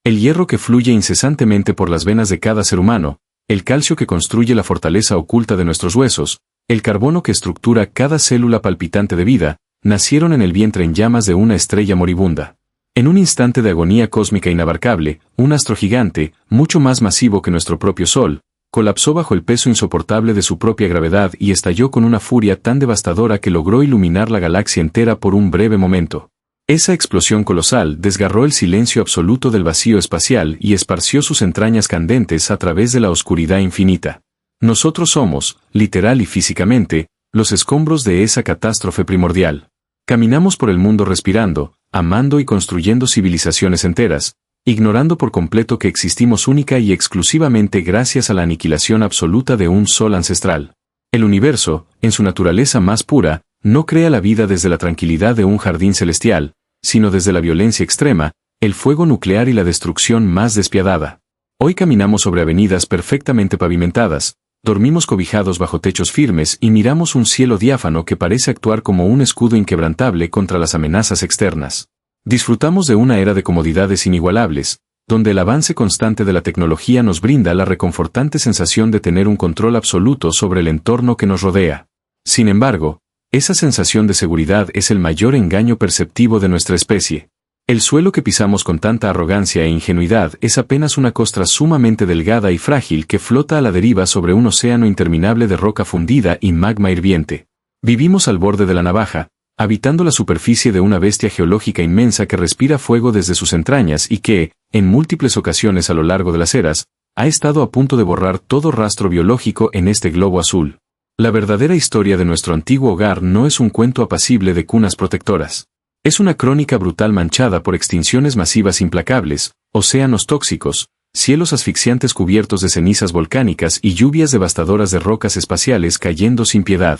El hierro que fluye incesantemente por las venas de cada ser humano, el calcio que construye la fortaleza oculta de nuestros huesos, el carbono que estructura cada célula palpitante de vida, nacieron en el vientre en llamas de una estrella moribunda. En un instante de agonía cósmica inabarcable, un astro gigante, mucho más masivo que nuestro propio Sol, colapsó bajo el peso insoportable de su propia gravedad y estalló con una furia tan devastadora que logró iluminar la galaxia entera por un breve momento. Esa explosión colosal desgarró el silencio absoluto del vacío espacial y esparció sus entrañas candentes a través de la oscuridad infinita. Nosotros somos, literal y físicamente, los escombros de esa catástrofe primordial. Caminamos por el mundo respirando, amando y construyendo civilizaciones enteras, ignorando por completo que existimos única y exclusivamente gracias a la aniquilación absoluta de un sol ancestral. El universo, en su naturaleza más pura, no crea la vida desde la tranquilidad de un jardín celestial, sino desde la violencia extrema, el fuego nuclear y la destrucción más despiadada. Hoy caminamos sobre avenidas perfectamente pavimentadas, dormimos cobijados bajo techos firmes y miramos un cielo diáfano que parece actuar como un escudo inquebrantable contra las amenazas externas. Disfrutamos de una era de comodidades inigualables, donde el avance constante de la tecnología nos brinda la reconfortante sensación de tener un control absoluto sobre el entorno que nos rodea. Sin embargo, esa sensación de seguridad es el mayor engaño perceptivo de nuestra especie. El suelo que pisamos con tanta arrogancia e ingenuidad es apenas una costra sumamente delgada y frágil que flota a la deriva sobre un océano interminable de roca fundida y magma hirviente. Vivimos al borde de la navaja, habitando la superficie de una bestia geológica inmensa que respira fuego desde sus entrañas y que, en múltiples ocasiones a lo largo de las eras, ha estado a punto de borrar todo rastro biológico en este globo azul. La verdadera historia de nuestro antiguo hogar no es un cuento apacible de cunas protectoras. Es una crónica brutal manchada por extinciones masivas implacables, océanos tóxicos, cielos asfixiantes cubiertos de cenizas volcánicas y lluvias devastadoras de rocas espaciales cayendo sin piedad.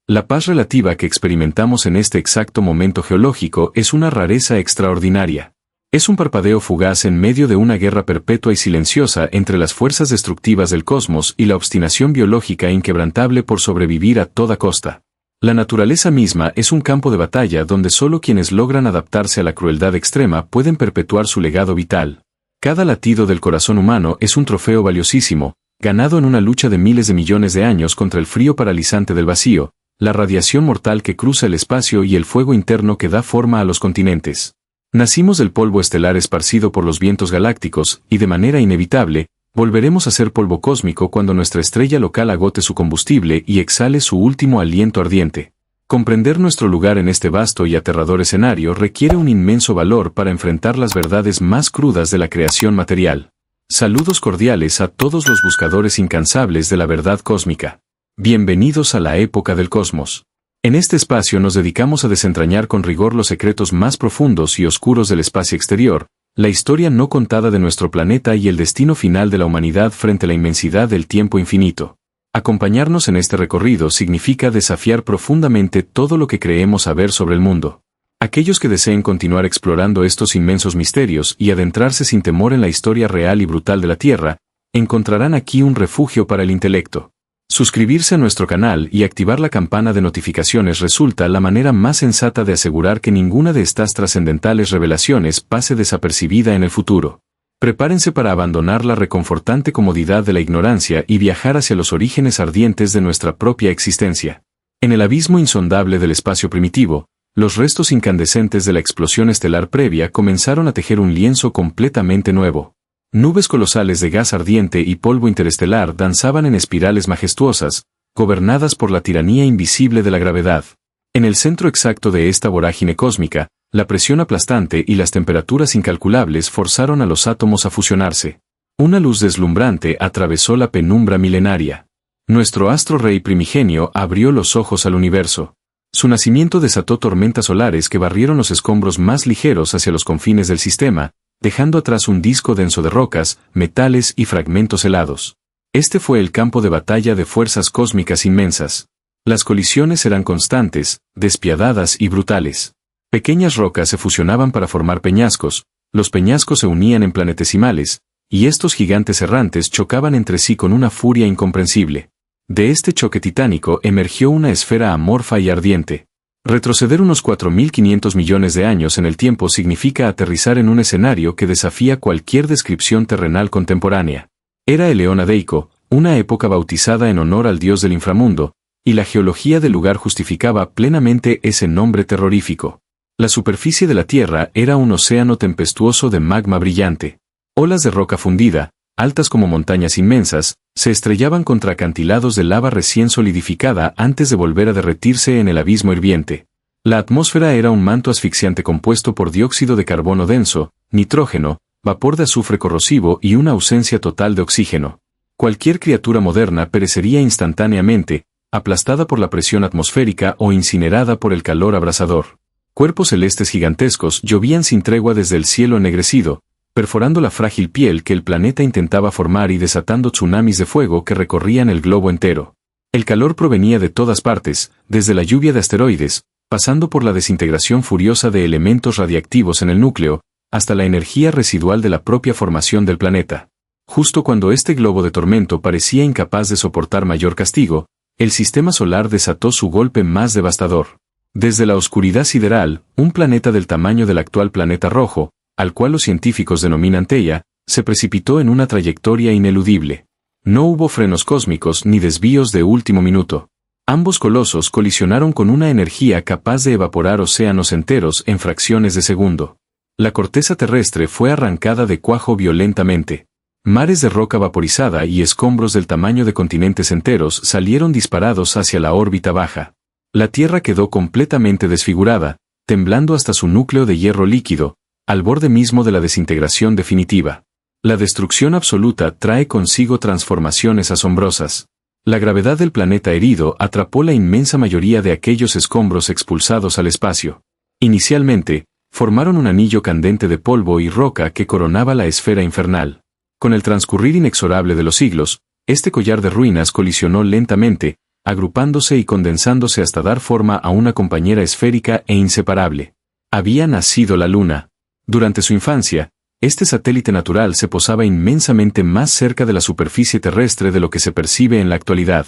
La paz relativa que experimentamos en este exacto momento geológico es una rareza extraordinaria. Es un parpadeo fugaz en medio de una guerra perpetua y silenciosa entre las fuerzas destructivas del cosmos y la obstinación biológica inquebrantable por sobrevivir a toda costa. La naturaleza misma es un campo de batalla donde solo quienes logran adaptarse a la crueldad extrema pueden perpetuar su legado vital. Cada latido del corazón humano es un trofeo valiosísimo, ganado en una lucha de miles de millones de años contra el frío paralizante del vacío, la radiación mortal que cruza el espacio y el fuego interno que da forma a los continentes. Nacimos del polvo estelar esparcido por los vientos galácticos, y de manera inevitable, volveremos a ser polvo cósmico cuando nuestra estrella local agote su combustible y exhale su último aliento ardiente. Comprender nuestro lugar en este vasto y aterrador escenario requiere un inmenso valor para enfrentar las verdades más crudas de la creación material. Saludos cordiales a todos los buscadores incansables de la verdad cósmica. Bienvenidos a la época del cosmos. En este espacio nos dedicamos a desentrañar con rigor los secretos más profundos y oscuros del espacio exterior, la historia no contada de nuestro planeta y el destino final de la humanidad frente a la inmensidad del tiempo infinito. Acompañarnos en este recorrido significa desafiar profundamente todo lo que creemos saber sobre el mundo. Aquellos que deseen continuar explorando estos inmensos misterios y adentrarse sin temor en la historia real y brutal de la Tierra, encontrarán aquí un refugio para el intelecto. Suscribirse a nuestro canal y activar la campana de notificaciones resulta la manera más sensata de asegurar que ninguna de estas trascendentales revelaciones pase desapercibida en el futuro. Prepárense para abandonar la reconfortante comodidad de la ignorancia y viajar hacia los orígenes ardientes de nuestra propia existencia. En el abismo insondable del espacio primitivo, los restos incandescentes de la explosión estelar previa comenzaron a tejer un lienzo completamente nuevo. Nubes colosales de gas ardiente y polvo interestelar danzaban en espirales majestuosas, gobernadas por la tiranía invisible de la gravedad. En el centro exacto de esta vorágine cósmica, la presión aplastante y las temperaturas incalculables forzaron a los átomos a fusionarse. Una luz deslumbrante atravesó la penumbra milenaria. Nuestro astro rey primigenio abrió los ojos al universo. Su nacimiento desató tormentas solares que barrieron los escombros más ligeros hacia los confines del sistema, dejando atrás un disco denso de rocas, metales y fragmentos helados. Este fue el campo de batalla de fuerzas cósmicas inmensas. Las colisiones eran constantes, despiadadas y brutales. Pequeñas rocas se fusionaban para formar peñascos, los peñascos se unían en planetesimales, y estos gigantes errantes chocaban entre sí con una furia incomprensible. De este choque titánico emergió una esfera amorfa y ardiente. Retroceder unos 4.500 millones de años en el tiempo significa aterrizar en un escenario que desafía cualquier descripción terrenal contemporánea. Era el Eón Adeico, una época bautizada en honor al dios del inframundo, y la geología del lugar justificaba plenamente ese nombre terrorífico. La superficie de la Tierra era un océano tempestuoso de magma brillante. Olas de roca fundida, altas como montañas inmensas, se estrellaban contra acantilados de lava recién solidificada antes de volver a derretirse en el abismo hirviente. La atmósfera era un manto asfixiante compuesto por dióxido de carbono denso, nitrógeno, vapor de azufre corrosivo y una ausencia total de oxígeno. Cualquier criatura moderna perecería instantáneamente, aplastada por la presión atmosférica o incinerada por el calor abrasador. Cuerpos celestes gigantescos llovían sin tregua desde el cielo ennegrecido, perforando la frágil piel que el planeta intentaba formar y desatando tsunamis de fuego que recorrían el globo entero. El calor provenía de todas partes, desde la lluvia de asteroides, pasando por la desintegración furiosa de elementos radiactivos en el núcleo, hasta la energía residual de la propia formación del planeta. Justo cuando este globo de tormento parecía incapaz de soportar mayor castigo, el sistema solar desató su golpe más devastador. Desde la oscuridad sideral, un planeta del tamaño del actual planeta rojo, al cual los científicos denominan Theia, se precipitó en una trayectoria ineludible. No hubo frenos cósmicos ni desvíos de último minuto. Ambos colosos colisionaron con una energía capaz de evaporar océanos enteros en fracciones de segundo. La corteza terrestre fue arrancada de cuajo violentamente. Mares de roca vaporizada y escombros del tamaño de continentes enteros salieron disparados hacia la órbita baja. La Tierra quedó completamente desfigurada, temblando hasta su núcleo de hierro líquido, al borde mismo de la desintegración definitiva. La destrucción absoluta trae consigo transformaciones asombrosas. La gravedad del planeta herido atrapó la inmensa mayoría de aquellos escombros expulsados al espacio. Inicialmente, formaron un anillo candente de polvo y roca que coronaba la esfera infernal. Con el transcurrir inexorable de los siglos, este collar de ruinas colisionó lentamente, agrupándose y condensándose hasta dar forma a una compañera esférica e inseparable. Había nacido la Luna. Durante su infancia, este satélite natural se posaba inmensamente más cerca de la superficie terrestre de lo que se percibe en la actualidad.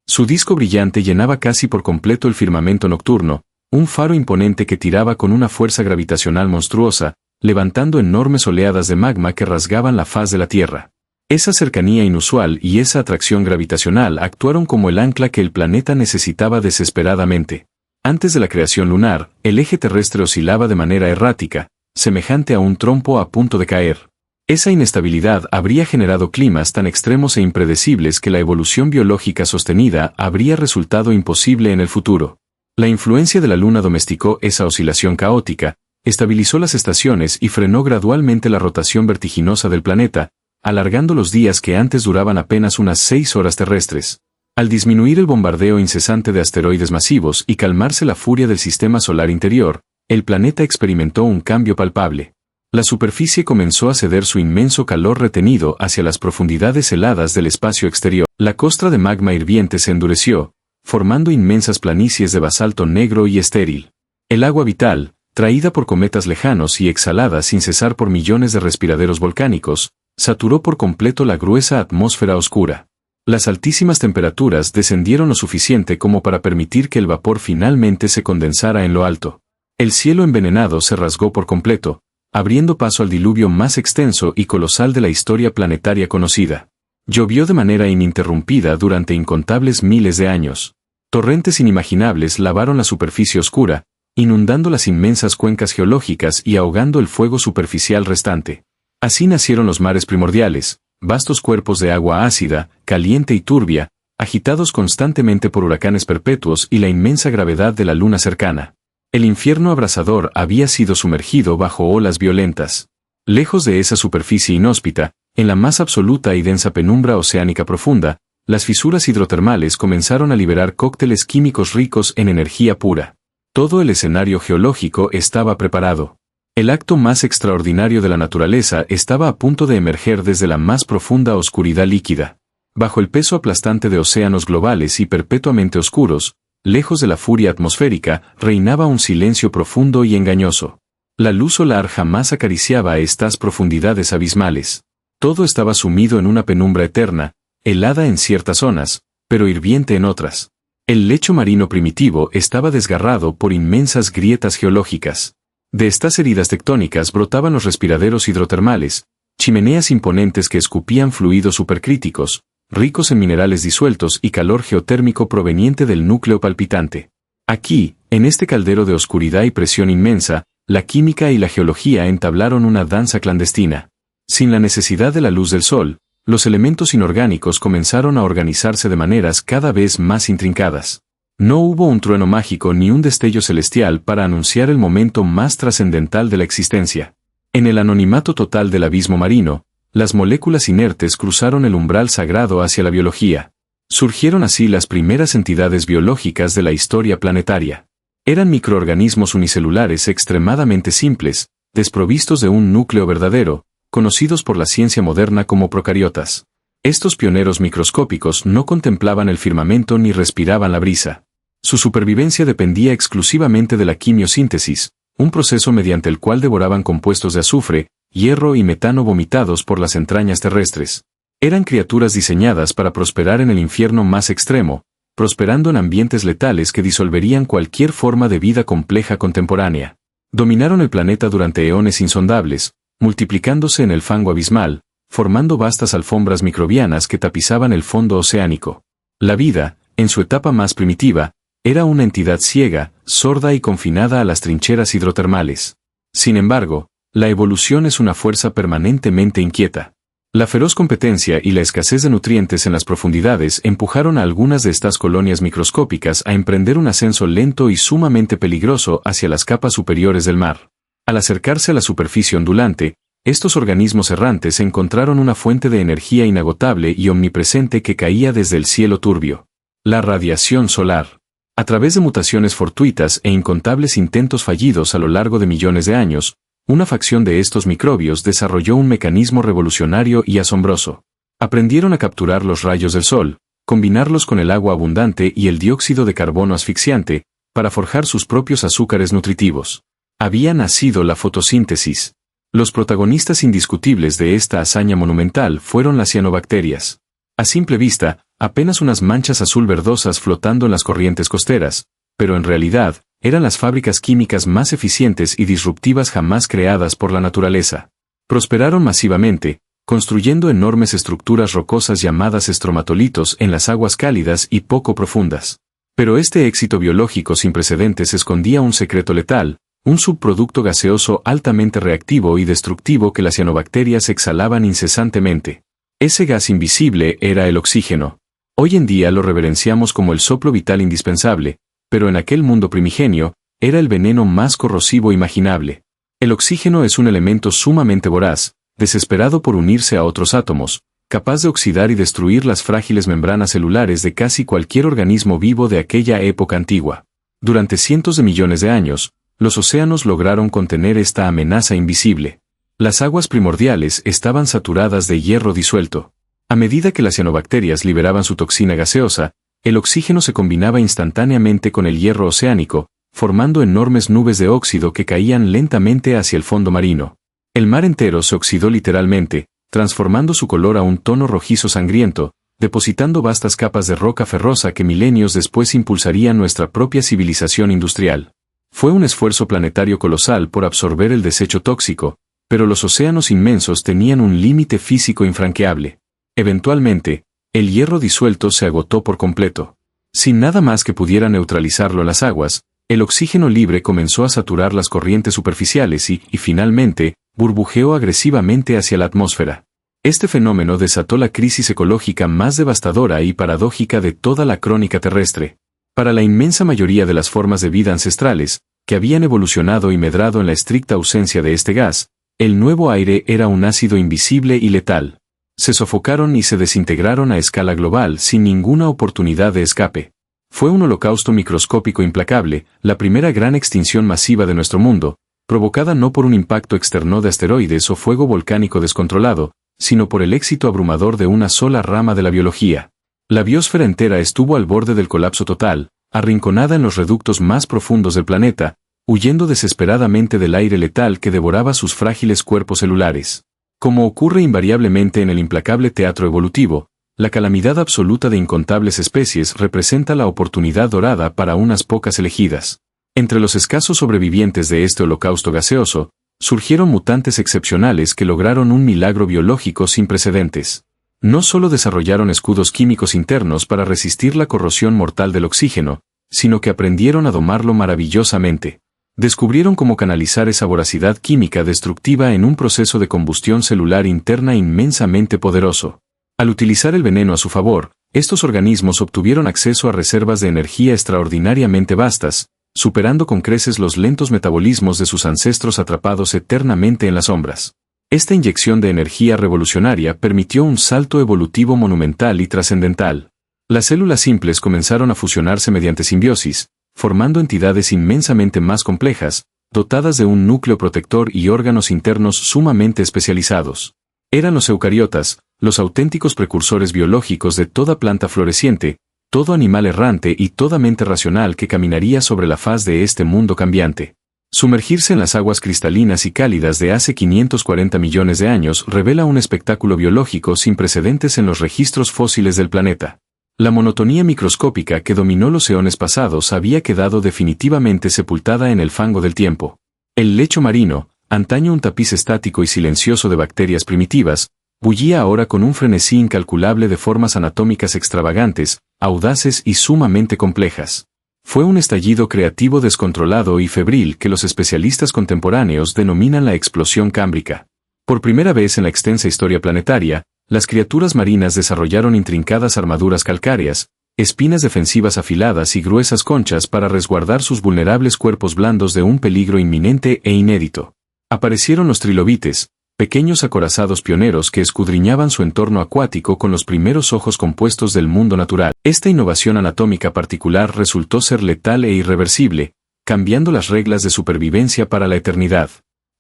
Su disco brillante llenaba casi por completo el firmamento nocturno, un faro imponente que tiraba con una fuerza gravitacional monstruosa, levantando enormes oleadas de magma que rasgaban la faz de la Tierra. Esa cercanía inusual y esa atracción gravitacional actuaron como el ancla que el planeta necesitaba desesperadamente. Antes de la creación lunar, el eje terrestre oscilaba de manera errática, semejante a un trompo a punto de caer. Esa inestabilidad habría generado climas tan extremos e impredecibles que la evolución biológica sostenida habría resultado imposible en el futuro. La influencia de la Luna domesticó esa oscilación caótica, estabilizó las estaciones y frenó gradualmente la rotación vertiginosa del planeta, alargando los días que antes duraban apenas unas 6 horas terrestres. Al disminuir el bombardeo incesante de asteroides masivos y calmarse la furia del sistema solar interior, el planeta experimentó un cambio palpable. La superficie comenzó a ceder su inmenso calor retenido hacia las profundidades heladas del espacio exterior. La costra de magma hirviente se endureció, formando inmensas planicies de basalto negro y estéril. El agua vital, traída por cometas lejanos y exhalada sin cesar por millones de respiraderos volcánicos, saturó por completo la gruesa atmósfera oscura. Las altísimas temperaturas descendieron lo suficiente como para permitir que el vapor finalmente se condensara en lo alto. El cielo envenenado se rasgó por completo, abriendo paso al diluvio más extenso y colosal de la historia planetaria conocida. Llovió de manera ininterrumpida durante incontables miles de años. Torrentes inimaginables lavaron la superficie oscura, inundando las inmensas cuencas geológicas y ahogando el fuego superficial restante. Así nacieron los mares primordiales, vastos cuerpos de agua ácida, caliente y turbia, agitados constantemente por huracanes perpetuos y la inmensa gravedad de la luna cercana. El infierno abrasador había sido sumergido bajo olas violentas. Lejos de esa superficie inhóspita, en la más absoluta y densa penumbra oceánica profunda, las fisuras hidrotermales comenzaron a liberar cócteles químicos ricos en energía pura. Todo el escenario geológico estaba preparado. El acto más extraordinario de la naturaleza estaba a punto de emerger desde la más profunda oscuridad líquida. Bajo el peso aplastante de océanos globales y perpetuamente oscuros, lejos de la furia atmosférica, reinaba un silencio profundo y engañoso. La luz solar jamás acariciaba estas profundidades abismales. Todo estaba sumido en una penumbra eterna, helada en ciertas zonas, pero hirviente en otras. El lecho marino primitivo estaba desgarrado por inmensas grietas geológicas. De estas heridas tectónicas brotaban los respiraderos hidrotermales, chimeneas imponentes que escupían fluidos supercríticos, ricos en minerales disueltos y calor geotérmico proveniente del núcleo palpitante. Aquí, en este caldero de oscuridad y presión inmensa, la química y la geología entablaron una danza clandestina. Sin la necesidad de la luz del sol, los elementos inorgánicos comenzaron a organizarse de maneras cada vez más intrincadas. No hubo un trueno mágico ni un destello celestial para anunciar el momento más trascendental de la existencia. En el anonimato total del abismo marino, las moléculas inertes cruzaron el umbral sagrado hacia la biología. Surgieron así las primeras entidades biológicas de la historia planetaria. Eran microorganismos unicelulares extremadamente simples, desprovistos de un núcleo verdadero, conocidos por la ciencia moderna como procariotas. Estos pioneros microscópicos no contemplaban el firmamento ni respiraban la brisa. Su supervivencia dependía exclusivamente de la quimiosíntesis, un proceso mediante el cual devoraban compuestos de azufre, hierro y metano vomitados por las entrañas terrestres. Eran criaturas diseñadas para prosperar en el infierno más extremo, prosperando en ambientes letales que disolverían cualquier forma de vida compleja contemporánea. Dominaron el planeta durante eones insondables, multiplicándose en el fango abismal, formando vastas alfombras microbianas que tapizaban el fondo oceánico. La vida, en su etapa más primitiva, era una entidad ciega, sorda y confinada a las trincheras hidrotermales. Sin embargo, la evolución es una fuerza permanentemente inquieta. La feroz competencia y la escasez de nutrientes en las profundidades empujaron a algunas de estas colonias microscópicas a emprender un ascenso lento y sumamente peligroso hacia las capas superiores del mar. Al acercarse a la superficie ondulante, estos organismos errantes encontraron una fuente de energía inagotable y omnipresente que caía desde el cielo turbio. La radiación solar. A través de mutaciones fortuitas e incontables intentos fallidos a lo largo de millones de años, una facción de estos microbios desarrolló un mecanismo revolucionario y asombroso. Aprendieron a capturar los rayos del sol, combinarlos con el agua abundante y el dióxido de carbono asfixiante, para forjar sus propios azúcares nutritivos. Había nacido la fotosíntesis. Los protagonistas indiscutibles de esta hazaña monumental fueron las cianobacterias. A simple vista, apenas unas manchas azul verdosas flotando en las corrientes costeras, pero en realidad, eran las fábricas químicas más eficientes y disruptivas jamás creadas por la naturaleza. Prosperaron masivamente, construyendo enormes estructuras rocosas llamadas estromatolitos en las aguas cálidas y poco profundas. Pero este éxito biológico sin precedentes escondía un secreto letal, un subproducto gaseoso altamente reactivo y destructivo que las cianobacterias exhalaban incesantemente. Ese gas invisible era el oxígeno. Hoy en día lo reverenciamos como el soplo vital indispensable, pero en aquel mundo primigenio, era el veneno más corrosivo imaginable. El oxígeno es un elemento sumamente voraz, desesperado por unirse a otros átomos, capaz de oxidar y destruir las frágiles membranas celulares de casi cualquier organismo vivo de aquella época antigua. Durante cientos de millones de años, los océanos lograron contener esta amenaza invisible. Las aguas primordiales estaban saturadas de hierro disuelto. A medida que las cianobacterias liberaban su toxina gaseosa, el oxígeno se combinaba instantáneamente con el hierro oceánico, formando enormes nubes de óxido que caían lentamente hacia el fondo marino. El mar entero se oxidó literalmente, transformando su color a un tono rojizo sangriento, depositando vastas capas de roca ferrosa que milenios después impulsarían nuestra propia civilización industrial. Fue un esfuerzo planetario colosal por absorber el desecho tóxico, pero los océanos inmensos tenían un límite físico infranqueable. Eventualmente, el hierro disuelto se agotó por completo. Sin nada más que pudiera neutralizarlo en las aguas, el oxígeno libre comenzó a saturar las corrientes superficiales y finalmente, burbujeó agresivamente hacia la atmósfera. Este fenómeno desató la crisis ecológica más devastadora y paradójica de toda la crónica terrestre. Para la inmensa mayoría de las formas de vida ancestrales, que habían evolucionado y medrado en la estricta ausencia de este gas, el nuevo aire era un ácido invisible y letal. Se sofocaron y se desintegraron a escala global sin ninguna oportunidad de escape. Fue un holocausto microscópico implacable, la primera gran extinción masiva de nuestro mundo, provocada no por un impacto externo de asteroides o fuego volcánico descontrolado, sino por el éxito abrumador de una sola rama de la biología. La biosfera entera estuvo al borde del colapso total, arrinconada en los reductos más profundos del planeta, huyendo desesperadamente del aire letal que devoraba sus frágiles cuerpos celulares. Como ocurre invariablemente en el implacable teatro evolutivo, La calamidad absoluta de incontables especies representa la oportunidad dorada para unas pocas elegidas. Entre los escasos sobrevivientes de este holocausto gaseoso, surgieron mutantes excepcionales que lograron un milagro biológico sin precedentes. No solo desarrollaron escudos químicos internos para resistir la corrosión mortal del oxígeno, sino que aprendieron a domarlo maravillosamente. Descubrieron cómo canalizar esa voracidad química destructiva en un proceso de combustión celular interna inmensamente poderoso. Al utilizar el veneno a su favor, estos organismos obtuvieron acceso a reservas de energía extraordinariamente vastas, superando con creces los lentos metabolismos de sus ancestros atrapados eternamente en las sombras. Esta inyección de energía revolucionaria permitió un salto evolutivo monumental y trascendental. Las células simples comenzaron a fusionarse mediante simbiosis, formando entidades inmensamente más complejas, dotadas de un núcleo protector y órganos internos sumamente especializados. Eran los eucariotas, los auténticos precursores biológicos de toda planta floreciente, todo animal errante y toda mente racional que caminaría sobre la faz de este mundo cambiante. Sumergirse en las aguas cristalinas y cálidas de hace 540 millones de años revela un espectáculo biológico sin precedentes en los registros fósiles del planeta. La monotonía microscópica que dominó los eones pasados había quedado definitivamente sepultada en el fango del tiempo. El lecho marino, antaño un tapiz estático y silencioso de bacterias primitivas, bullía ahora con un frenesí incalculable de formas anatómicas extravagantes, audaces y sumamente complejas. Fue un estallido creativo descontrolado y febril que los especialistas contemporáneos denominan la explosión cámbrica. Por primera vez en la extensa historia planetaria, las criaturas marinas desarrollaron intrincadas armaduras calcáreas, espinas defensivas afiladas y gruesas conchas para resguardar sus vulnerables cuerpos blandos de un peligro inminente e inédito. Aparecieron los trilobites, pequeños acorazados pioneros que escudriñaban su entorno acuático con los primeros ojos compuestos del mundo natural. Esta innovación anatómica particular resultó ser letal e irreversible, cambiando las reglas de supervivencia para la eternidad.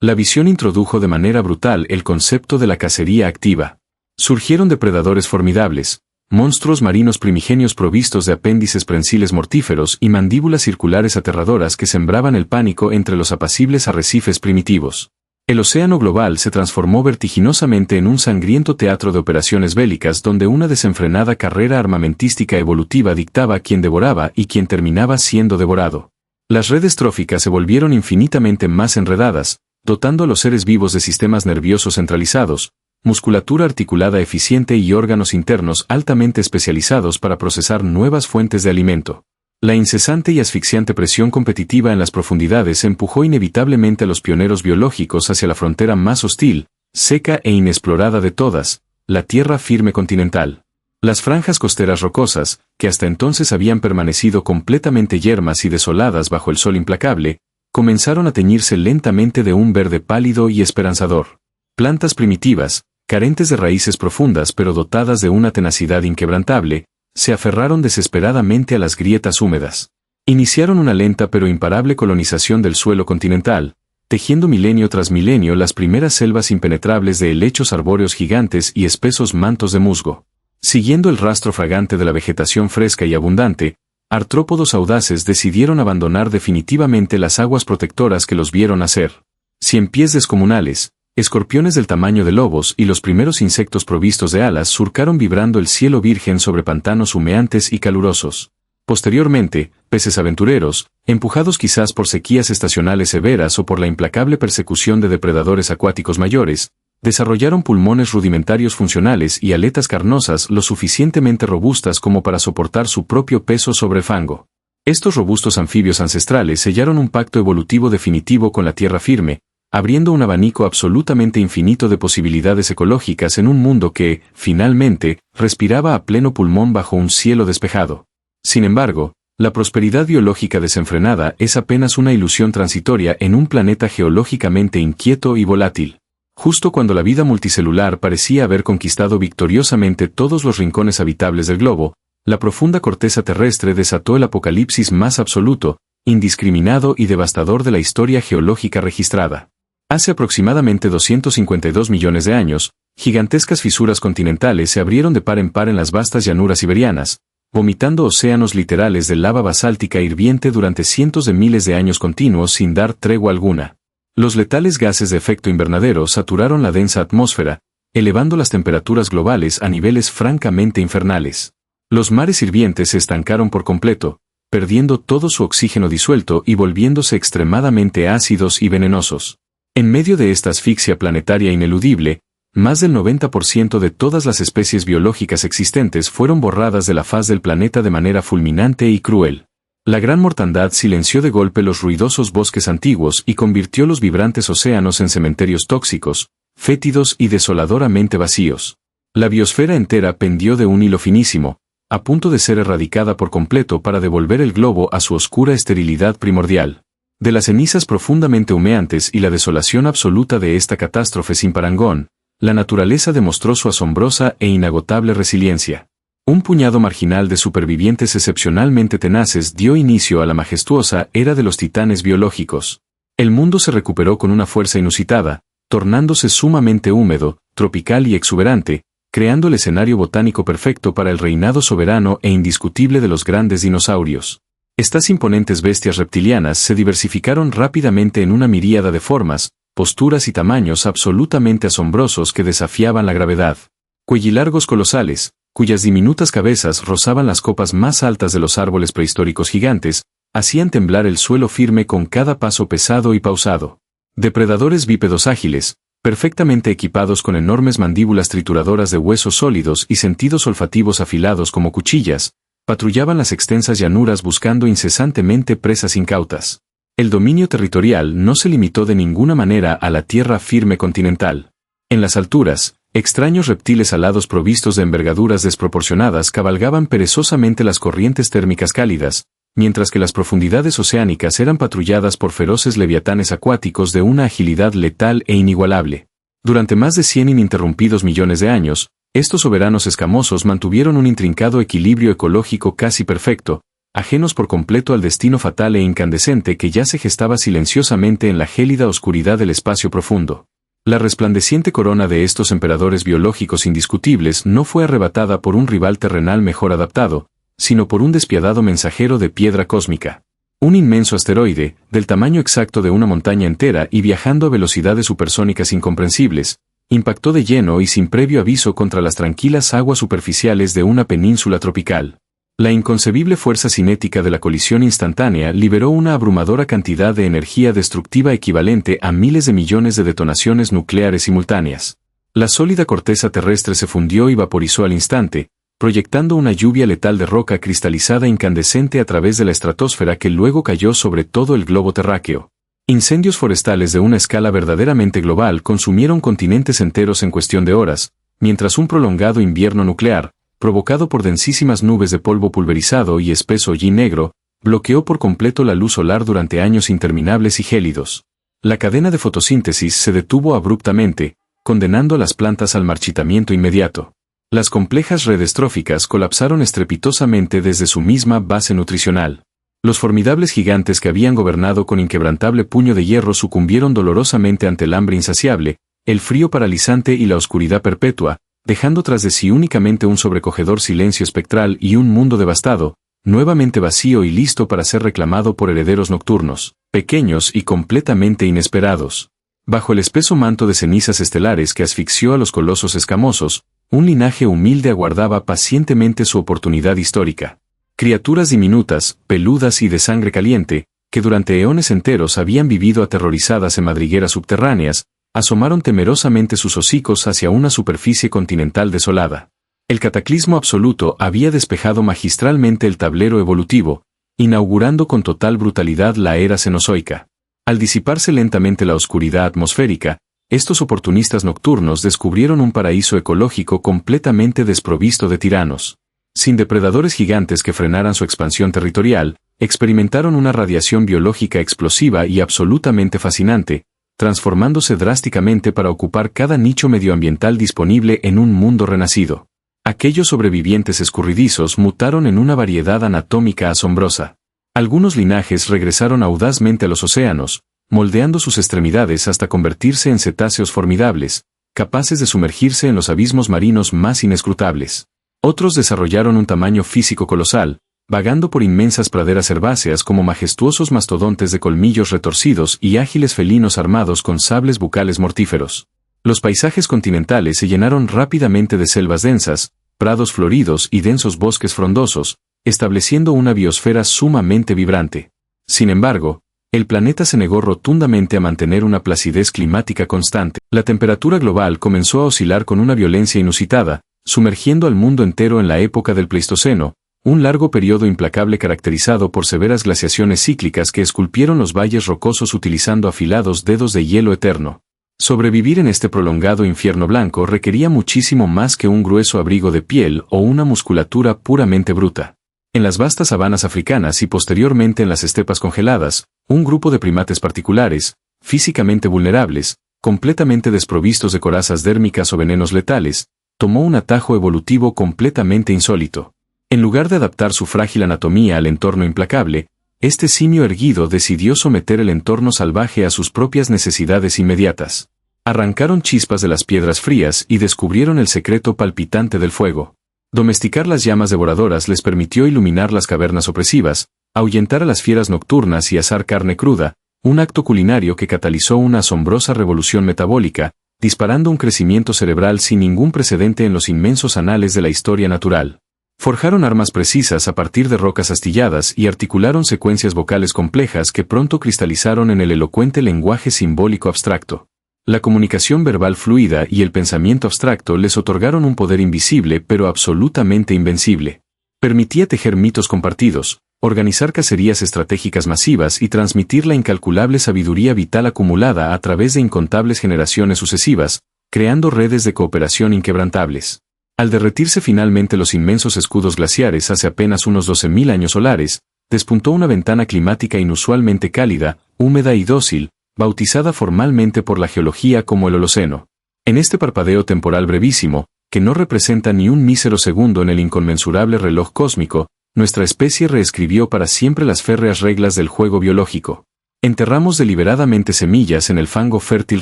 La visión introdujo de manera brutal el concepto de la cacería activa. Surgieron depredadores formidables, monstruos marinos primigenios provistos de apéndices prensiles mortíferos y mandíbulas circulares aterradoras que sembraban el pánico entre los apacibles arrecifes primitivos. El océano global se transformó vertiginosamente en un sangriento teatro de operaciones bélicas donde una desenfrenada carrera armamentística evolutiva dictaba quién devoraba y quién terminaba siendo devorado. Las redes tróficas se volvieron infinitamente más enredadas, dotando a los seres vivos de sistemas nerviosos centralizados, musculatura articulada eficiente y órganos internos altamente especializados para procesar nuevas fuentes de alimento. La incesante y asfixiante presión competitiva en las profundidades empujó inevitablemente a los pioneros biológicos hacia la frontera más hostil, seca e inexplorada de todas, la tierra firme continental. Las franjas costeras rocosas, que hasta entonces habían permanecido completamente yermas y desoladas bajo el sol implacable, comenzaron a teñirse lentamente de un verde pálido y esperanzador. Plantas primitivas, carentes de raíces profundas pero dotadas de una tenacidad inquebrantable, se aferraron desesperadamente a las grietas húmedas. Iniciaron una lenta pero imparable colonización del suelo continental, tejiendo milenio tras milenio las primeras selvas impenetrables de helechos arbóreos gigantes y espesos mantos de musgo. Siguiendo el rastro fragante de la vegetación fresca y abundante, artrópodos audaces decidieron abandonar definitivamente las aguas protectoras que los vieron nacer. Ciempiés descomunales, escorpiones del tamaño de lobos y los primeros insectos provistos de alas surcaron vibrando el cielo virgen sobre pantanos humeantes y calurosos. Posteriormente, peces aventureros, empujados quizás por sequías estacionales severas o por la implacable persecución de depredadores acuáticos mayores, desarrollaron pulmones rudimentarios funcionales y aletas carnosas lo suficientemente robustas como para soportar su propio peso sobre el fango. Estos robustos anfibios ancestrales sellaron un pacto evolutivo definitivo con la tierra firme, abriendo un abanico absolutamente infinito de posibilidades ecológicas en un mundo que, finalmente, respiraba a pleno pulmón bajo un cielo despejado. Sin embargo, la prosperidad biológica desenfrenada es apenas una ilusión transitoria en un planeta geológicamente inquieto y volátil. Justo cuando la vida multicelular parecía haber conquistado victoriosamente todos los rincones habitables del globo, la profunda corteza terrestre desató el apocalipsis más absoluto, indiscriminado y devastador de la historia geológica registrada. Hace aproximadamente 252 millones de años, gigantescas fisuras continentales se abrieron de par en par en las vastas llanuras siberianas, vomitando océanos literales de lava basáltica hirviente durante cientos de miles de años continuos sin dar tregua alguna. Los letales gases de efecto invernadero saturaron la densa atmósfera, elevando las temperaturas globales a niveles francamente infernales. Los mares hirvientes se estancaron por completo, perdiendo todo su oxígeno disuelto y volviéndose extremadamente ácidos y venenosos. En medio de esta asfixia planetaria ineludible, más del 90% de todas las especies biológicas existentes fueron borradas de la faz del planeta de manera fulminante y cruel. La gran mortandad silenció de golpe los ruidosos bosques antiguos y convirtió los vibrantes océanos en cementerios tóxicos, fétidos y desoladoramente vacíos. La biosfera entera pendió de un hilo finísimo, a punto de ser erradicada por completo para devolver el globo a su oscura esterilidad primordial. De las cenizas profundamente humeantes y la desolación absoluta de esta catástrofe sin parangón, la naturaleza demostró su asombrosa e inagotable resiliencia. Un puñado marginal de supervivientes excepcionalmente tenaces dio inicio a la majestuosa era de los titanes biológicos. El mundo se recuperó con una fuerza inusitada, tornándose sumamente húmedo, tropical y exuberante, creando el escenario botánico perfecto para el reinado soberano e indiscutible de los grandes dinosaurios. Estas imponentes bestias reptilianas se diversificaron rápidamente en una miríada de formas, posturas y tamaños absolutamente asombrosos que desafiaban la gravedad. Cuellilargos colosales, cuyas diminutas cabezas rozaban las copas más altas de los árboles prehistóricos gigantes, hacían temblar el suelo firme con cada paso pesado y pausado. Depredadores bípedos ágiles, perfectamente equipados con enormes mandíbulas trituradoras de huesos sólidos y sentidos olfativos afilados como cuchillas, patrullaban las extensas llanuras buscando incesantemente presas incautas. El dominio territorial no se limitó de ninguna manera a la tierra firme continental. En las alturas, extraños reptiles alados provistos de envergaduras desproporcionadas cabalgaban perezosamente las corrientes térmicas cálidas, mientras que las profundidades oceánicas eran patrulladas por feroces leviatanes acuáticos de una agilidad letal e inigualable. Durante más de 100 ininterrumpidos millones de años, estos soberanos escamosos mantuvieron un intrincado equilibrio ecológico casi perfecto, ajenos por completo al destino fatal e incandescente que ya se gestaba silenciosamente en la gélida oscuridad del espacio profundo. La resplandeciente corona de estos emperadores biológicos indiscutibles no fue arrebatada por un rival terrenal mejor adaptado, sino por un despiadado mensajero de piedra cósmica. Un inmenso asteroide, del tamaño exacto de una montaña entera y viajando a velocidades supersónicas incomprensibles, impactó de lleno y sin previo aviso contra las tranquilas aguas superficiales de una península tropical. La inconcebible fuerza cinética de la colisión instantánea liberó una abrumadora cantidad de energía destructiva equivalente a miles de millones de detonaciones nucleares simultáneas. La sólida corteza terrestre se fundió y vaporizó al instante, proyectando una lluvia letal de roca cristalizada incandescente a través de la estratosfera que luego cayó sobre todo el globo terráqueo. Incendios forestales de una escala verdaderamente global consumieron continentes enteros en cuestión de horas, mientras un prolongado invierno nuclear, provocado por densísimas nubes de polvo pulverizado y espeso hollín negro, bloqueó por completo la luz solar durante años interminables y gélidos. La cadena de fotosíntesis se detuvo abruptamente, condenando a las plantas al marchitamiento inmediato. Las complejas redes tróficas colapsaron estrepitosamente desde su misma base nutricional. Los formidables gigantes que habían gobernado con inquebrantable puño de hierro sucumbieron dolorosamente ante el hambre insaciable, el frío paralizante y la oscuridad perpetua, dejando tras de sí únicamente un sobrecogedor silencio espectral y un mundo devastado, nuevamente vacío y listo para ser reclamado por herederos nocturnos, pequeños y completamente inesperados. Bajo el espeso manto de cenizas estelares que asfixió a los colosos escamosos, un linaje humilde aguardaba pacientemente su oportunidad histórica. Criaturas diminutas, peludas y de sangre caliente, que durante eones enteros habían vivido aterrorizadas en madrigueras subterráneas, asomaron temerosamente sus hocicos hacia una superficie continental desolada. El cataclismo absoluto había despejado magistralmente el tablero evolutivo, inaugurando con total brutalidad la era cenozoica. Al disiparse lentamente la oscuridad atmosférica, estos oportunistas nocturnos descubrieron un paraíso ecológico completamente desprovisto de tiranos. Sin depredadores gigantes que frenaran su expansión territorial, experimentaron una radiación biológica explosiva y absolutamente fascinante, transformándose drásticamente para ocupar cada nicho medioambiental disponible en un mundo renacido. Aquellos sobrevivientes escurridizos mutaron en una variedad anatómica asombrosa. Algunos linajes regresaron audazmente a los océanos, moldeando sus extremidades hasta convertirse en cetáceos formidables, capaces de sumergirse en los abismos marinos más inescrutables. Otros desarrollaron un tamaño físico colosal, vagando por inmensas praderas herbáceas como majestuosos mastodontes de colmillos retorcidos y ágiles felinos armados con sables bucales mortíferos. Los paisajes continentales se llenaron rápidamente de selvas densas, prados floridos y densos bosques frondosos, estableciendo una biosfera sumamente vibrante. Sin embargo, el planeta se negó rotundamente a mantener una placidez climática constante. La temperatura global comenzó a oscilar con una violencia inusitada, sumergiendo al mundo entero en la época del Pleistoceno, un largo periodo implacable caracterizado por severas glaciaciones cíclicas que esculpieron los valles rocosos utilizando afilados dedos de hielo eterno. Sobrevivir en este prolongado infierno blanco requería muchísimo más que un grueso abrigo de piel o una musculatura puramente bruta. En las vastas sabanas africanas y posteriormente en las estepas congeladas, un grupo de primates particulares, físicamente vulnerables, completamente desprovistos de corazas dérmicas o venenos letales, tomó un atajo evolutivo completamente insólito. En lugar de adaptar su frágil anatomía al entorno implacable, este simio erguido decidió someter el entorno salvaje a sus propias necesidades inmediatas. Arrancaron chispas de las piedras frías y descubrieron el secreto palpitante del fuego. Domesticar las llamas devoradoras les permitió iluminar las cavernas opresivas, ahuyentar a las fieras nocturnas y asar carne cruda, un acto culinario que catalizó una asombrosa revolución metabólica, disparando un crecimiento cerebral sin ningún precedente en los inmensos anales de la historia natural. Forjaron armas precisas a partir de rocas astilladas y articularon secuencias vocales complejas que pronto cristalizaron en el elocuente lenguaje simbólico abstracto. La comunicación verbal fluida y el pensamiento abstracto les otorgaron un poder invisible pero absolutamente invencible. Permitía tejer mitos compartidos, organizar cacerías estratégicas masivas y transmitir la incalculable sabiduría vital acumulada a través de incontables generaciones sucesivas, creando redes de cooperación inquebrantables. Al derretirse finalmente los inmensos escudos glaciares hace apenas unos 12.000 años solares, despuntó una ventana climática inusualmente cálida, húmeda y dócil, bautizada formalmente por la geología como el Holoceno. En este parpadeo temporal brevísimo, que no representa ni un mísero segundo en el inconmensurable reloj cósmico, nuestra especie reescribió para siempre las férreas reglas del juego biológico. Enterramos deliberadamente semillas en el fango fértil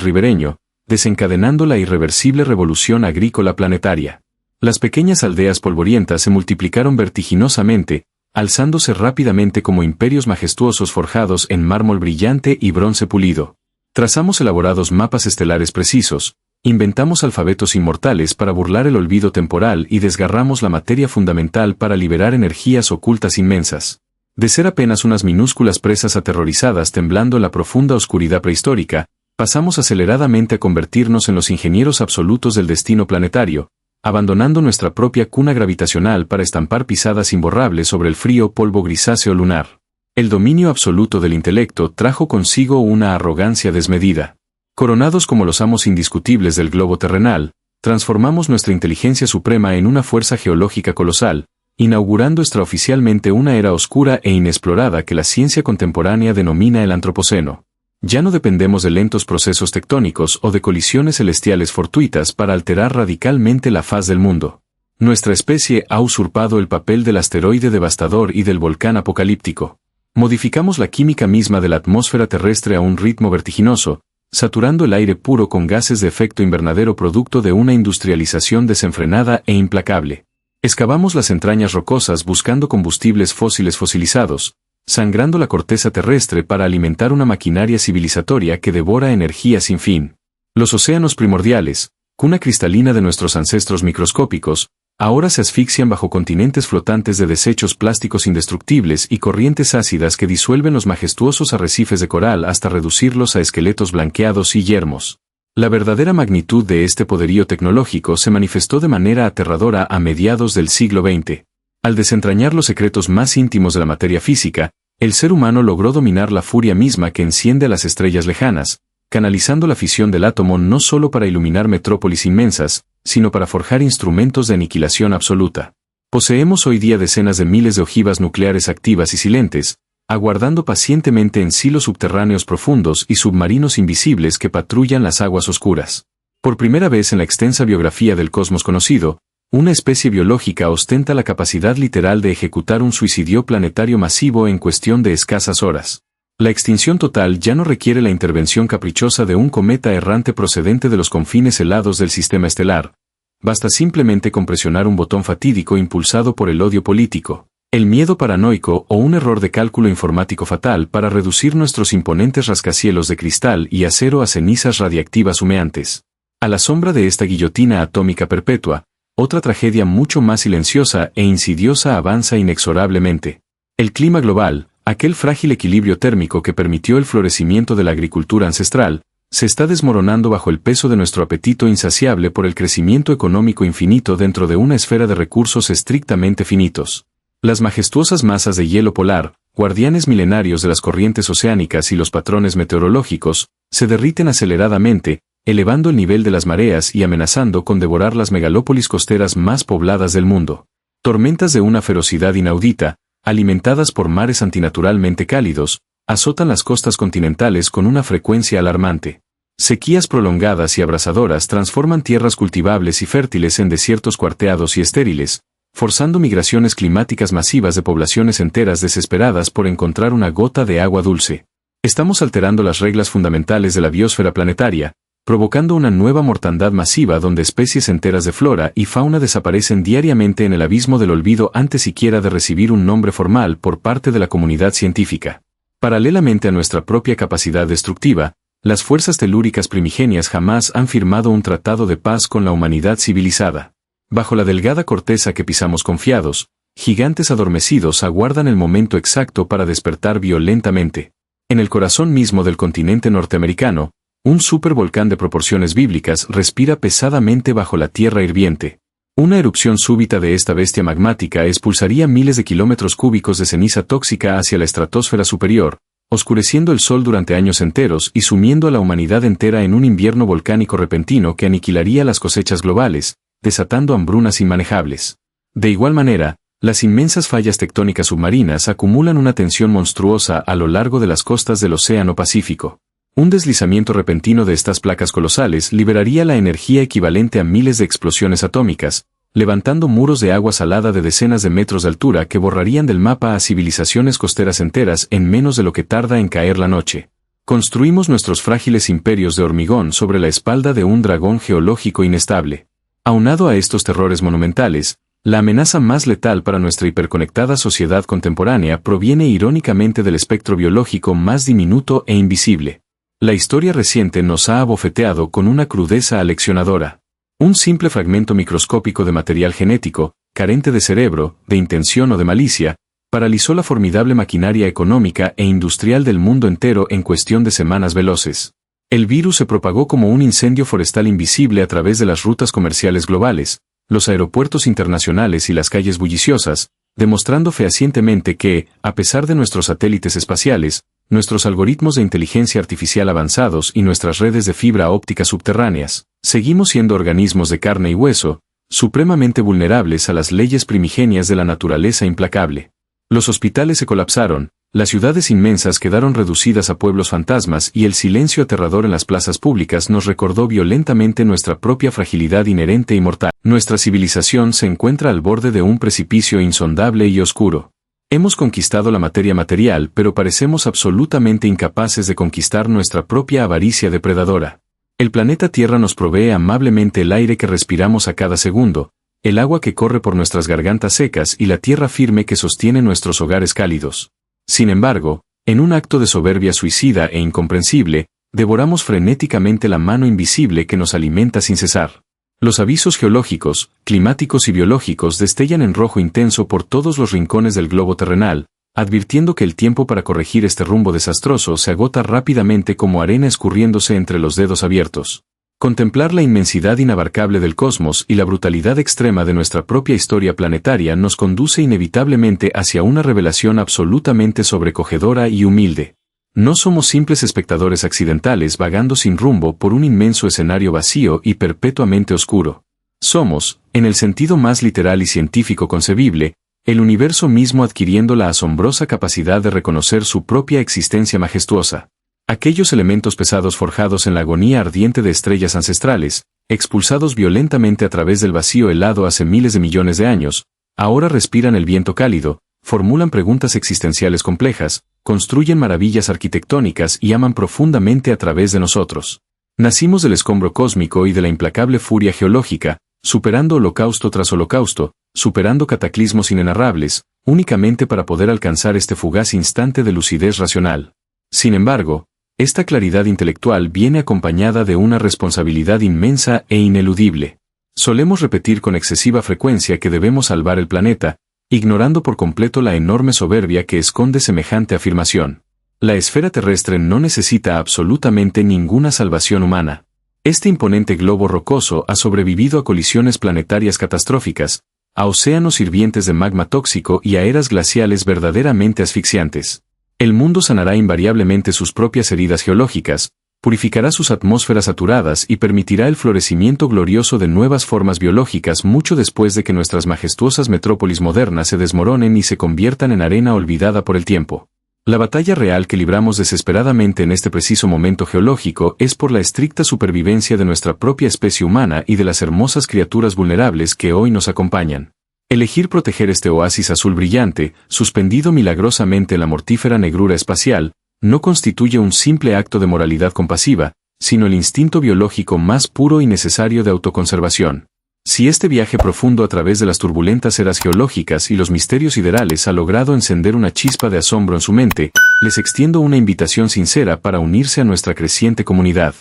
ribereño, desencadenando la irreversible revolución agrícola planetaria. Las pequeñas aldeas polvorientas se multiplicaron vertiginosamente, alzándose rápidamente como imperios majestuosos forjados en mármol brillante y bronce pulido. Trazamos elaborados mapas estelares precisos, inventamos alfabetos inmortales para burlar el olvido temporal y desgarramos la materia fundamental para liberar energías ocultas inmensas. De ser apenas unas minúsculas presas aterrorizadas temblando en la profunda oscuridad prehistórica, pasamos aceleradamente a convertirnos en los ingenieros absolutos del destino planetario, abandonando nuestra propia cuna gravitacional para estampar pisadas imborrables sobre el frío polvo grisáceo lunar. El dominio absoluto del intelecto trajo consigo una arrogancia desmedida. Coronados como los amos indiscutibles del globo terrenal, transformamos nuestra inteligencia suprema en una fuerza geológica colosal, inaugurando extraoficialmente una era oscura e inexplorada que la ciencia contemporánea denomina el Antropoceno. Ya no dependemos de lentos procesos tectónicos o de colisiones celestiales fortuitas para alterar radicalmente la faz del mundo. Nuestra especie ha usurpado el papel del asteroide devastador y del volcán apocalíptico. Modificamos la química misma de la atmósfera terrestre a un ritmo vertiginoso, saturando el aire puro con gases de efecto invernadero producto de una industrialización desenfrenada e implacable. Excavamos las entrañas rocosas buscando combustibles fósiles fosilizados, sangrando la corteza terrestre para alimentar una maquinaria civilizatoria que devora energía sin fin. Los océanos primordiales, cuna cristalina de nuestros ancestros microscópicos, ahora se asfixian bajo continentes flotantes de desechos plásticos indestructibles y corrientes ácidas que disuelven los majestuosos arrecifes de coral hasta reducirlos a esqueletos blanqueados y yermos. La verdadera magnitud de este poderío tecnológico se manifestó de manera aterradora a mediados del siglo XX. Al desentrañar los secretos más íntimos de la materia física, el ser humano logró dominar la furia misma que enciende a las estrellas lejanas, canalizando la fisión del átomo no solo para iluminar metrópolis inmensas, sino para forjar instrumentos de aniquilación absoluta. Poseemos hoy día decenas de miles de ojivas nucleares activas y silentes, aguardando pacientemente en silos subterráneos profundos y submarinos invisibles que patrullan las aguas oscuras. Por primera vez en la extensa biografía del cosmos conocido, una especie biológica ostenta la capacidad literal de ejecutar un suicidio planetario masivo en cuestión de escasas horas. La extinción total ya no requiere la intervención caprichosa de un cometa errante procedente de los confines helados del sistema estelar. Basta simplemente con presionar un botón fatídico impulsado por el odio político, el miedo paranoico o un error de cálculo informático fatal para reducir nuestros imponentes rascacielos de cristal y acero a cenizas radiactivas humeantes. A la sombra de esta guillotina atómica perpetua, otra tragedia mucho más silenciosa e insidiosa avanza inexorablemente. El clima global, aquel frágil equilibrio térmico que permitió el florecimiento de la agricultura ancestral, se está desmoronando bajo el peso de nuestro apetito insaciable por el crecimiento económico infinito dentro de una esfera de recursos estrictamente finitos. Las majestuosas masas de hielo polar, guardianes milenarios de las corrientes oceánicas y los patrones meteorológicos, se derriten aceleradamente, elevando el nivel de las mareas y amenazando con devorar las megalópolis costeras más pobladas del mundo. Tormentas de una ferocidad inaudita, alimentadas por mares antinaturalmente cálidos, azotan las costas continentales con una frecuencia alarmante. Sequías prolongadas y abrasadoras transforman tierras cultivables y fértiles en desiertos cuarteados y estériles, forzando migraciones climáticas masivas de poblaciones enteras desesperadas por encontrar una gota de agua dulce. Estamos alterando las reglas fundamentales de la biosfera planetaria, provocando una nueva mortandad masiva donde especies enteras de flora y fauna desaparecen diariamente en el abismo del olvido antes siquiera de recibir un nombre formal por parte de la comunidad científica. Paralelamente a nuestra propia capacidad destructiva, las fuerzas telúricas primigenias jamás han firmado un tratado de paz con la humanidad civilizada. Bajo la delgada corteza que pisamos confiados, gigantes adormecidos aguardan el momento exacto para despertar violentamente. En el corazón mismo del continente norteamericano, un supervolcán de proporciones bíblicas respira pesadamente bajo la tierra hirviente. Una erupción súbita de esta bestia magmática expulsaría miles de kilómetros cúbicos de ceniza tóxica hacia la estratosfera superior, oscureciendo el sol durante años enteros y sumiendo a la humanidad entera en un invierno volcánico repentino que aniquilaría las cosechas globales, desatando hambrunas inmanejables. De igual manera, las inmensas fallas tectónicas submarinas acumulan una tensión monstruosa a lo largo de las costas del Océano Pacífico. Un deslizamiento repentino de estas placas colosales liberaría la energía equivalente a miles de explosiones atómicas, levantando muros de agua salada de decenas de metros de altura que borrarían del mapa a civilizaciones costeras enteras en menos de lo que tarda en caer la noche. Construimos nuestros frágiles imperios de hormigón sobre la espalda de un dragón geológico inestable. Aunado a estos terrores monumentales, la amenaza más letal para nuestra hiperconectada sociedad contemporánea proviene irónicamente del espectro biológico más diminuto e invisible. La historia reciente nos ha abofeteado con una crudeza aleccionadora. Un simple fragmento microscópico de material genético, carente de cerebro, de intención o de malicia, paralizó la formidable maquinaria económica e industrial del mundo entero en cuestión de semanas veloces. El virus se propagó como un incendio forestal invisible a través de las rutas comerciales globales, los aeropuertos internacionales y las calles bulliciosas, demostrando fehacientemente que, a pesar de nuestros satélites espaciales, nuestros algoritmos de inteligencia artificial avanzados y nuestras redes de fibra óptica subterráneas, seguimos siendo organismos de carne y hueso, supremamente vulnerables a las leyes primigenias de la naturaleza implacable. Los hospitales se colapsaron, las ciudades inmensas quedaron reducidas a pueblos fantasmas y el silencio aterrador en las plazas públicas nos recordó violentamente nuestra propia fragilidad inherente y mortal. Nuestra civilización se encuentra al borde de un precipicio insondable y oscuro. Hemos conquistado la materia material, pero parecemos absolutamente incapaces de conquistar nuestra propia avaricia depredadora. El planeta Tierra nos provee amablemente el aire que respiramos a cada segundo, el agua que corre por nuestras gargantas secas y la tierra firme que sostiene nuestros hogares cálidos. Sin embargo, en un acto de soberbia suicida e incomprensible, devoramos frenéticamente la mano invisible que nos alimenta sin cesar. Los avisos geológicos, climáticos y biológicos destellan en rojo intenso por todos los rincones del globo terrenal, advirtiendo que el tiempo para corregir este rumbo desastroso se agota rápidamente como arena escurriéndose entre los dedos abiertos. Contemplar la inmensidad inabarcable del cosmos y la brutalidad extrema de nuestra propia historia planetaria nos conduce inevitablemente hacia una revelación absolutamente sobrecogedora y humilde. No somos simples espectadores accidentales vagando sin rumbo por un inmenso escenario vacío y perpetuamente oscuro. Somos, en el sentido más literal y científico concebible, el universo mismo adquiriendo la asombrosa capacidad de reconocer su propia existencia majestuosa. Aquellos elementos pesados forjados en la agonía ardiente de estrellas ancestrales, expulsados violentamente a través del vacío helado hace miles de millones de años, ahora respiran el viento cálido, formulan preguntas existenciales complejas, construyen maravillas arquitectónicas y aman profundamente a través de nosotros. Nacimos del escombro cósmico y de la implacable furia geológica, superando holocausto tras holocausto, superando cataclismos inenarrables, únicamente para poder alcanzar este fugaz instante de lucidez racional. Sin embargo, Esta claridad intelectual viene acompañada de una responsabilidad inmensa e ineludible. Solemos repetir con excesiva frecuencia que debemos salvar el planeta, ignorando por completo la enorme soberbia que esconde semejante afirmación. La esfera terrestre no necesita absolutamente ninguna salvación humana. Este imponente globo rocoso ha sobrevivido a colisiones planetarias catastróficas, a océanos hirvientes de magma tóxico y a eras glaciales verdaderamente asfixiantes. El mundo sanará invariablemente sus propias heridas geológicas, purificará sus atmósferas saturadas y permitirá el florecimiento glorioso de nuevas formas biológicas mucho después de que nuestras majestuosas metrópolis modernas se desmoronen y se conviertan en arena olvidada por el tiempo. La batalla real que libramos desesperadamente en este preciso momento geológico es por la estricta supervivencia de nuestra propia especie humana y de las hermosas criaturas vulnerables que hoy nos acompañan. Elegir proteger este oasis azul brillante, suspendido milagrosamente en la mortífera negrura espacial, no constituye un simple acto de moralidad compasiva, sino el instinto biológico más puro y necesario de autoconservación. Si este viaje profundo a través de las turbulentas eras geológicas y los misterios siderales ha logrado encender una chispa de asombro en su mente, les extiendo una invitación sincera para unirse a nuestra creciente comunidad.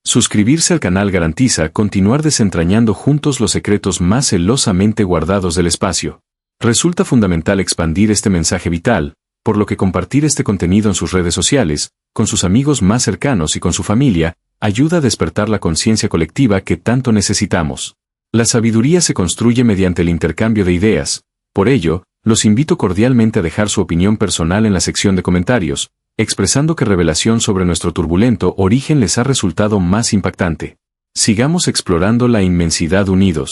Suscribirse al canal garantiza continuar desentrañando juntos los secretos más celosamente guardados del espacio. Resulta fundamental expandir este mensaje vital, por lo que compartir este contenido en sus redes sociales, con sus amigos más cercanos y con su familia, ayuda a despertar la conciencia colectiva que tanto necesitamos. La sabiduría se construye mediante el intercambio de ideas, por ello, los invito cordialmente a dejar su opinión personal en la sección de comentarios, expresando qué revelación sobre nuestro turbulento origen les ha resultado más impactante. Sigamos explorando la inmensidad unidos.